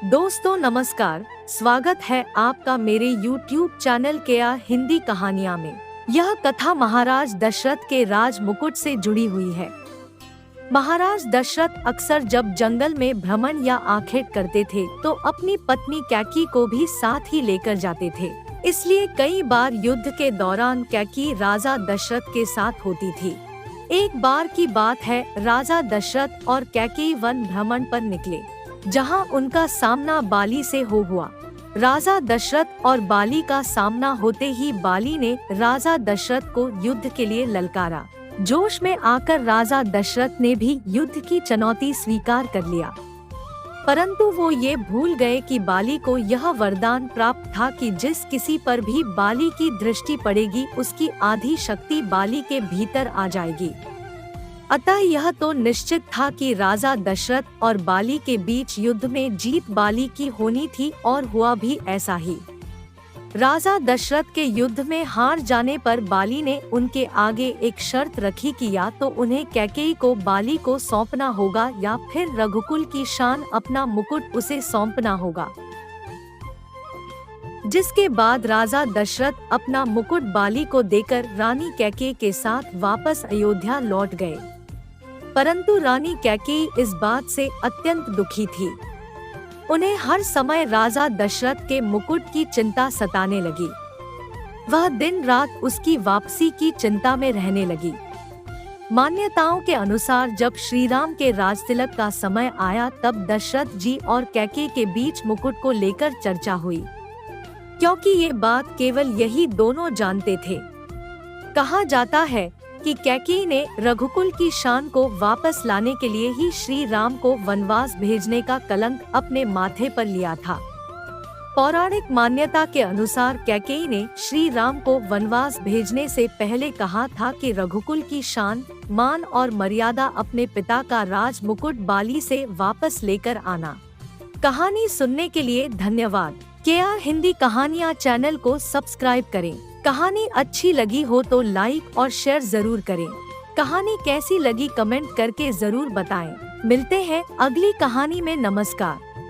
दोस्तों नमस्कार, स्वागत है आपका मेरे YouTube चैनल केया हिंदी कहानियाँ में। यह कथा महाराज दशरथ के राज मुकुट से जुड़ी हुई है। महाराज दशरथ अक्सर जब जंगल में भ्रमण या आखेट करते थे तो अपनी पत्नी कैकी को भी साथ ही लेकर जाते थे। इसलिए कई बार युद्ध के दौरान कैकी राजा दशरथ के साथ होती थी। एक बार की बात है, राजा दशरथ और कैकेयी वन भ्रमण पर निकले, जहां उनका सामना बाली से हुआ। राजा दशरथ और बाली का सामना होते ही बाली ने राजा दशरथ को युद्ध के लिए ललकारा। जोश में आकर राजा दशरथ ने भी युद्ध की चुनौती स्वीकार कर लिया, परंतु वो ये भूल गए कि बाली को यह वरदान प्राप्त था कि जिस किसी पर भी बाली की दृष्टि पड़ेगी उसकी आधी शक्ति बाली के भीतर आ जाएगी। अतः यह तो निश्चित था कि राजा दशरथ और बाली के बीच युद्ध में जीत बाली की होनी थी, और हुआ भी ऐसा ही। राजा दशरथ के युद्ध में हार जाने पर बाली ने उनके आगे एक शर्त रखी कि या तो उन्हें कैकेयी को बाली को सौंपना होगा या फिर रघुकुल की शान अपना मुकुट उसे सौंपना होगा। जिसके बाद राजा दशरथ अपना मुकुट बाली को देकर रानी कैकेयी के साथ वापस अयोध्या लौट गए। परंतु रानी कैकेयी इस बात से अत्यंत दुखी थी। उन्हें हर समय राजा दशरथ के मुकुट की चिंता सताने लगी। वह दिन रात उसकी वापसी की चिंता में रहने लगी। मान्यताओं के अनुसार जब श्री राम के राजतिलक का समय आया तब दशरथ जी और कैकेयी के बीच मुकुट को लेकर चर्चा हुई, क्योंकि ये बात केवल यही दोनों जानते थे। कहा जाता है कि कैकेयी ने रघुकुल की शान को वापस लाने के लिए ही श्री राम को वनवास भेजने का कलंक अपने माथे पर लिया था। पौराणिक मान्यता के अनुसार कैकेयी ने श्री राम को वनवास भेजने से पहले कहा था कि रघुकुल की शान, मान और मर्यादा अपने पिता का राज मुकुट बाली से वापस लेकर आना। कहानी सुनने के लिए धन्यवाद। केया हिंदी कहानियाँ चैनल को सब्सक्राइब करें। कहानी अच्छी लगी हो तो लाइक और शेयर जरूर करें। कहानी कैसी लगी कमेंट करके जरूर बताएं। मिलते हैं अगली कहानी में। नमस्कार।